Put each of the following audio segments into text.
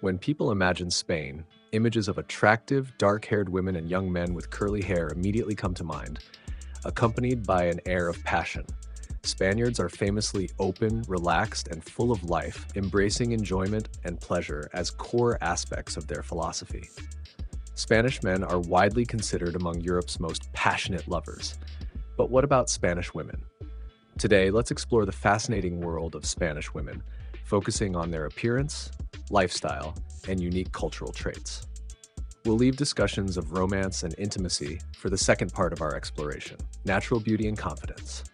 When people imagine Spain, images of attractive, dark-haired women and young men with curly hair immediately come to mind, accompanied by an air of passion. Spaniards are famously open, relaxed, and full of life, embracing enjoyment and pleasure as core aspects of their philosophy. Spanish men are widely considered among Europe's most passionate lovers. But what about Spanish women? Today, let's explore the fascinating world of Spanish women, focusing on their appearance, lifestyle, and unique cultural traits. We'll leave discussions of romance and intimacy for the second part of our exploration, natural beauty and confidence.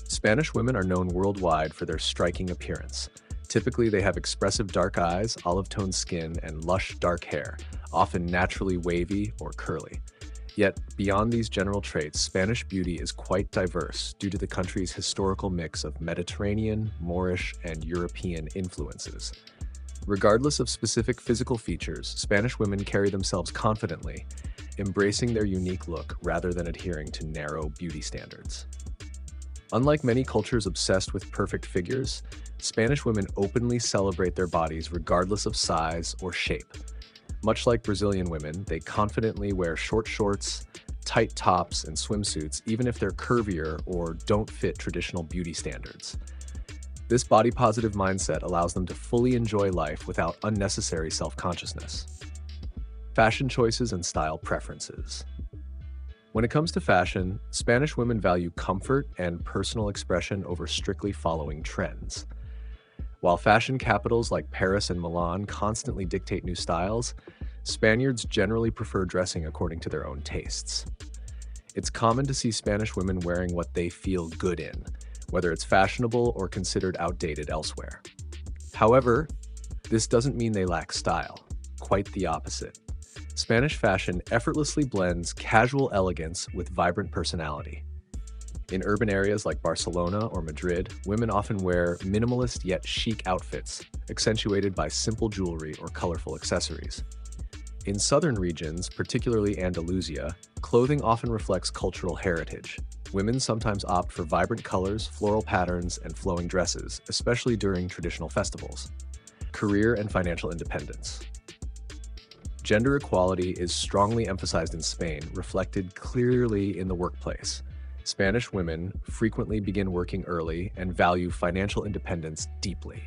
Spanish women are known worldwide for their striking appearance. Typically, they have expressive dark eyes, olive-toned skin, and lush dark hair, often naturally wavy or curly. Yet, beyond these general traits, Spanish beauty is quite diverse due to the country's historical mix of Mediterranean, Moorish, and European influences. Regardless of specific physical features, Spanish women carry themselves confidently, embracing their unique look rather than adhering to narrow beauty standards. Unlike many cultures obsessed with perfect figures, Spanish women openly celebrate their bodies regardless of size or shape. Much like Brazilian women, they confidently wear short shorts, tight tops, and swimsuits, even if they're curvier or don't fit traditional beauty standards. This body-positive mindset allows them to fully enjoy life without unnecessary self-consciousness. Fashion choices and style preferences. When it comes to fashion, Spanish women value comfort and personal expression over strictly following trends. While fashion capitals like Paris and Milan constantly dictate new styles, Spaniards generally prefer dressing according to their own tastes. It's common to see Spanish women wearing what they feel good in, whether it's fashionable or considered outdated elsewhere. However, this doesn't mean they lack style. Quite the opposite. Spanish fashion effortlessly blends casual elegance with vibrant personality. In urban areas like Barcelona or Madrid, women often wear minimalist yet chic outfits, accentuated by simple jewelry or colorful accessories. In southern regions, particularly Andalusia, clothing often reflects cultural heritage. Women sometimes opt for vibrant colors, floral patterns, and flowing dresses, especially during traditional festivals. Career and financial independence. Gender equality is strongly emphasized in Spain, reflected clearly in the workplace. Spanish women frequently begin working early and value financial independence deeply.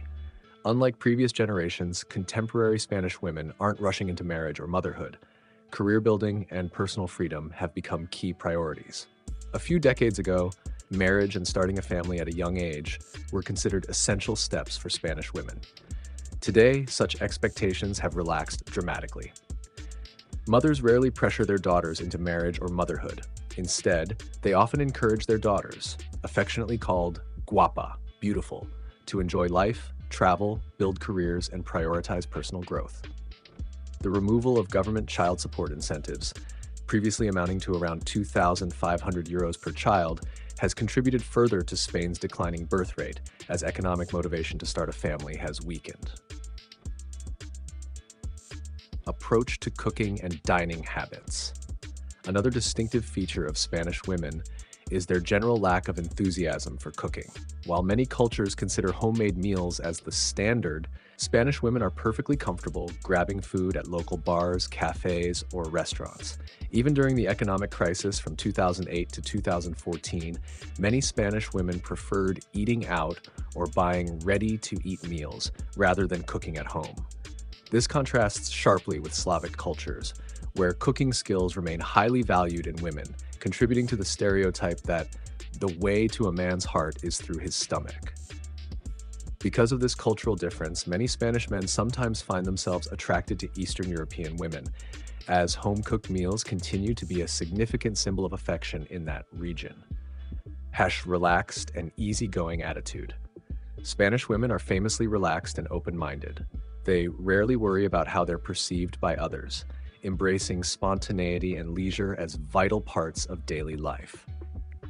Unlike previous generations, contemporary Spanish women aren't rushing into marriage or motherhood. Career building and personal freedom have become key priorities. A few decades ago, marriage and starting a family at a young age were considered essential steps for Spanish women. Today, such expectations have relaxed dramatically. Mothers rarely pressure their daughters into marriage or motherhood. Instead, they often encourage their daughters, affectionately called guapa, beautiful, to enjoy life, travel, build careers, and prioritize personal growth. The removal of government child support incentives, previously amounting to around 2,500 euros per child, has contributed further to Spain's declining birth rate as economic motivation to start a family has weakened. Approach to cooking and dining habits. Another distinctive feature of Spanish women is their general lack of enthusiasm for cooking. While many cultures consider homemade meals as the standard, Spanish women are perfectly comfortable grabbing food at local bars, cafes, or restaurants. Even during the economic crisis from 2008 to 2014, many Spanish women preferred eating out or buying ready-to-eat meals rather than cooking at home. This contrasts sharply with Slavic cultures, where cooking skills remain highly valued in women, contributing to the stereotype that the way to a man's heart is through his stomach. Because of this cultural difference, many Spanish men sometimes find themselves attracted to Eastern European women, as home-cooked meals continue to be a significant symbol of affection in that region. Relaxed and easygoing attitude. Spanish women are famously relaxed and open-minded. They rarely worry about how they're perceived by others, embracing spontaneity and leisure as vital parts of daily life.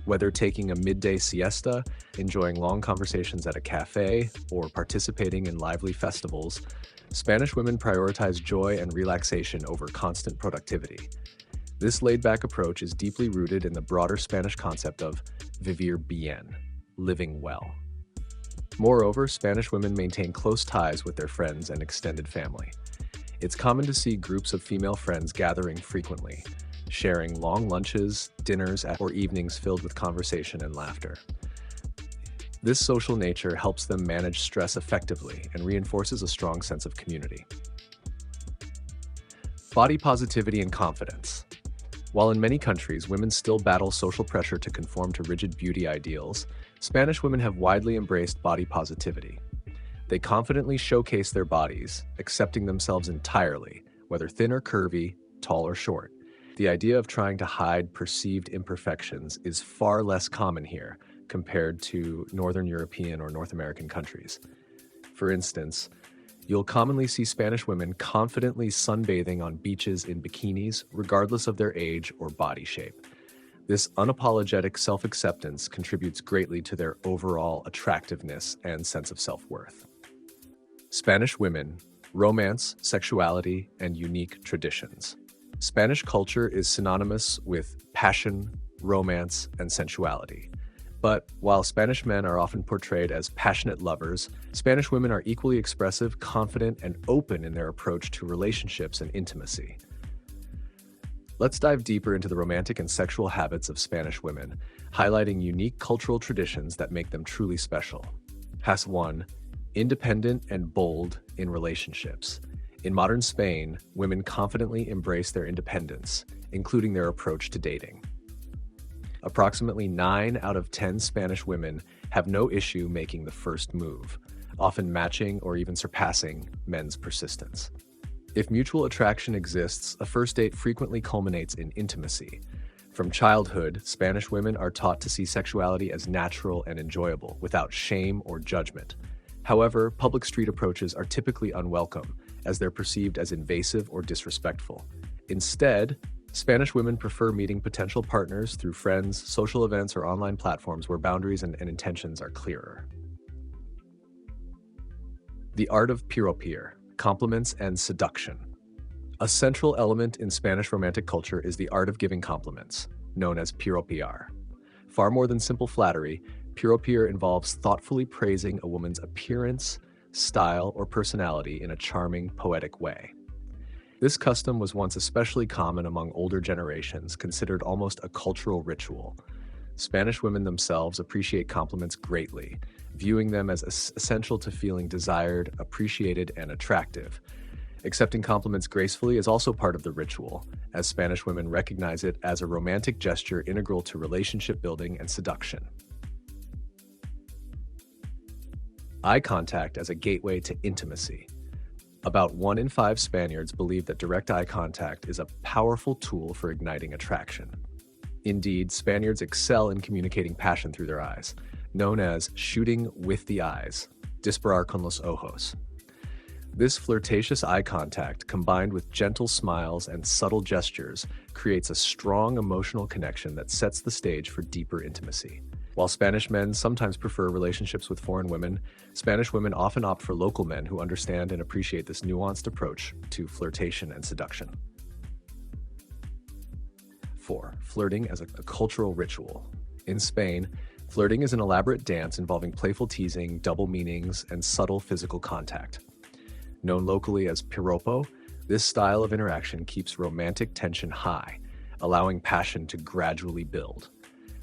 Whether taking a midday siesta, enjoying long conversations at a cafe, or participating in lively festivals, Spanish women prioritize joy and relaxation over constant productivity. This laid-back approach is deeply rooted in the broader Spanish concept of vivir bien, living well. Moreover, Spanish women maintain close ties with their friends and extended family. It's common to see groups of female friends gathering frequently, sharing long lunches, dinners, or evenings filled with conversation and laughter. This social nature helps them manage stress effectively and reinforces a strong sense of community. Body positivity and confidence. While in many countries, women still battle social pressure to conform to rigid beauty ideals, Spanish women have widely embraced body positivity. They confidently showcase their bodies, accepting themselves entirely, whether thin or curvy, tall or short. The idea of trying to hide perceived imperfections is far less common here compared to Northern European or North American countries. For instance, you'll commonly see Spanish women confidently sunbathing on beaches in bikinis, regardless of their age or body shape. This unapologetic self-acceptance contributes greatly to their overall attractiveness and sense of self-worth. Spanish women, romance, sexuality, and unique traditions. Spanish culture is synonymous with passion, romance, and sensuality. But while Spanish men are often portrayed as passionate lovers, Spanish women are equally expressive, confident, and open in their approach to relationships and intimacy. Let's dive deeper into the romantic and sexual habits of Spanish women, highlighting unique cultural traditions that make them truly special. Has 1. Independent and bold in relationships. In modern Spain, women confidently embrace their independence, including their approach to dating. Approximately 9 out of 10 Spanish women have no issue making the first move, often matching or even surpassing men's persistence. If mutual attraction exists, a first date frequently culminates in intimacy. From childhood, Spanish women are taught to see sexuality as natural and enjoyable, without shame or judgment. However, public street approaches are typically unwelcome, as they're perceived as invasive or disrespectful. Instead, Spanish women prefer meeting potential partners through friends, social events, or online platforms where boundaries and intentions are clearer. The art of piropear, compliments and seduction. A central element in Spanish romantic culture is the art of giving compliments, known as piropear. Far more than simple flattery, piropear involves thoughtfully praising a woman's appearance, style, or personality in a charming, poetic way. This custom was once especially common among older generations, considered almost a cultural ritual. Spanish women themselves appreciate compliments greatly, viewing them as essential to feeling desired, appreciated, and attractive. Accepting compliments gracefully is also part of the ritual, as Spanish women recognize it as a romantic gesture integral to relationship building and seduction. Eye contact as a gateway to intimacy. About 1 in 5 Spaniards believe that direct eye contact is a powerful tool for igniting attraction. Indeed, Spaniards excel in communicating passion through their eyes, known as shooting with the eyes, disparar con los ojos. This flirtatious eye contact, combined with gentle smiles and subtle gestures, creates a strong emotional connection that sets the stage for deeper intimacy. While Spanish men sometimes prefer relationships with foreign women, Spanish women often opt for local men who understand and appreciate this nuanced approach to flirtation and seduction. 4. Flirting as a cultural ritual. In Spain, flirting is an elaborate dance involving playful teasing, double meanings, and subtle physical contact. Known locally as piropo, this style of interaction keeps romantic tension high, allowing passion to gradually build.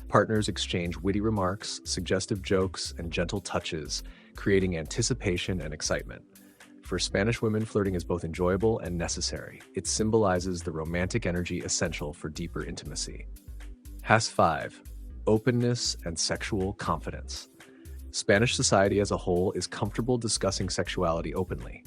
Partners exchange witty remarks, suggestive jokes, and gentle touches, creating anticipation and excitement. For Spanish women, flirting is both enjoyable and necessary. It symbolizes the romantic energy essential for deeper intimacy. Has 5. Openness and sexual confidence. Spanish society as a whole is comfortable discussing sexuality openly.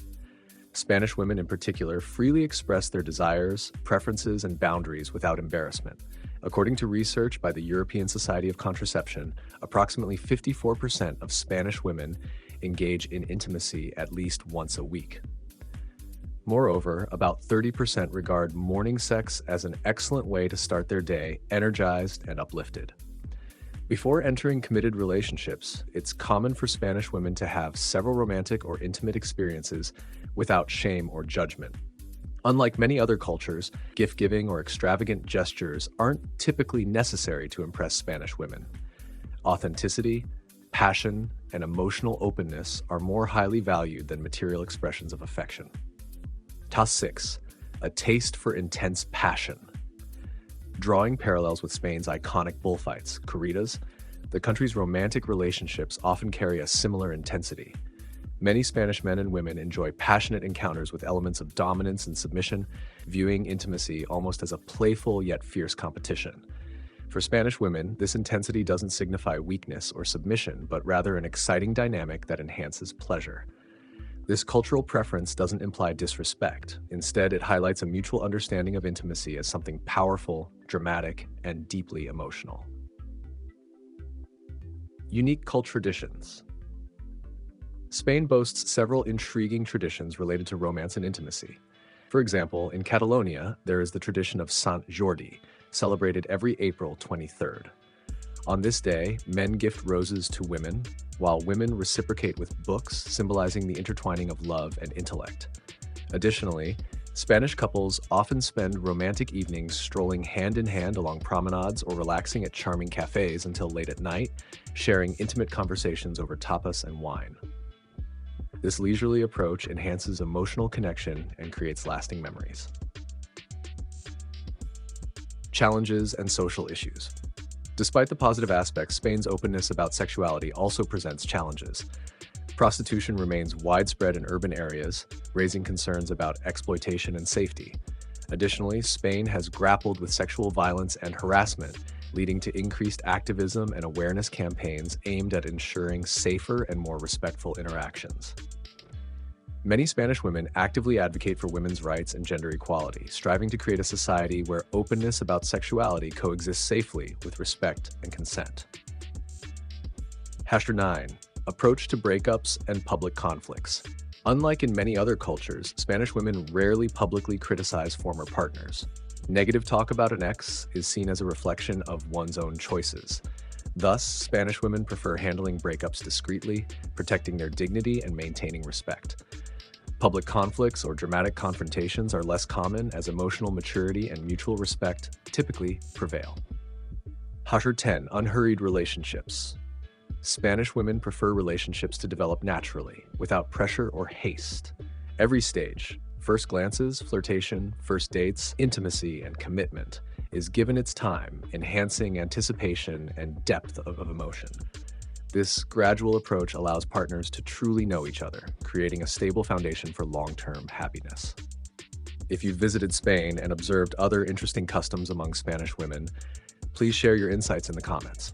Spanish women in particular freely express their desires, preferences, and boundaries without embarrassment. According to research by the European Society of Contraception, approximately 54% of Spanish women engage in intimacy at least once a week. Moreover, about 30% regard morning sex as an excellent way to start their day, energized and uplifted. Before entering committed relationships, it's common for Spanish women to have several romantic or intimate experiences without shame or judgment. Unlike many other cultures, gift-giving or extravagant gestures aren't typically necessary to impress Spanish women. Authenticity, passion, and emotional openness are more highly valued than material expressions of affection. Task 6. A taste for intense passion. Drawing parallels with Spain's iconic bullfights, corridas, the country's romantic relationships often carry a similar intensity. Many Spanish men and women enjoy passionate encounters with elements of dominance and submission, viewing intimacy almost as a playful yet fierce competition. For Spanish women, this intensity doesn't signify weakness or submission, but rather an exciting dynamic that enhances pleasure. This cultural preference doesn't imply disrespect. Instead, it highlights a mutual understanding of intimacy as something powerful, dramatic, and deeply emotional. Unique cult traditions. Spain boasts several intriguing traditions related to romance and intimacy. For example, in Catalonia, there is the tradition of Sant Jordi, celebrated every April 23rd. On this day, men gift roses to women, while women reciprocate with books, symbolizing the intertwining of love and intellect. Additionally, Spanish couples often spend romantic evenings strolling hand in hand along promenades or relaxing at charming cafes until late at night, sharing intimate conversations over tapas and wine. This leisurely approach enhances emotional connection and creates lasting memories. Challenges and social issues. Despite the positive aspects, Spain's openness about sexuality also presents challenges. Prostitution remains widespread in urban areas, raising concerns about exploitation and safety. Additionally, Spain has grappled with sexual violence and harassment, leading to increased activism and awareness campaigns aimed at ensuring safer and more respectful interactions. Many Spanish women actively advocate for women's rights and gender equality, striving to create a society where openness about sexuality coexists safely with respect and consent. Hashtag 9. Approach to breakups and public conflicts. Unlike in many other cultures, Spanish women rarely publicly criticize former partners. Negative talk about an ex is seen as a reflection of one's own choices. Thus, Spanish women prefer handling breakups discreetly, protecting their dignity and maintaining respect. Public conflicts or dramatic confrontations are less common as emotional maturity and mutual respect typically prevail. Hashtag 10. Unhurried relationships. Spanish women prefer relationships to develop naturally, without pressure or haste. Every stage, first glances, flirtation, first dates, intimacy, and commitment, is given its time, enhancing anticipation and depth of emotion. This gradual approach allows partners to truly know each other, creating a stable foundation for long-term happiness. If you've visited Spain and observed other interesting customs among Spanish women, please share your insights in the comments.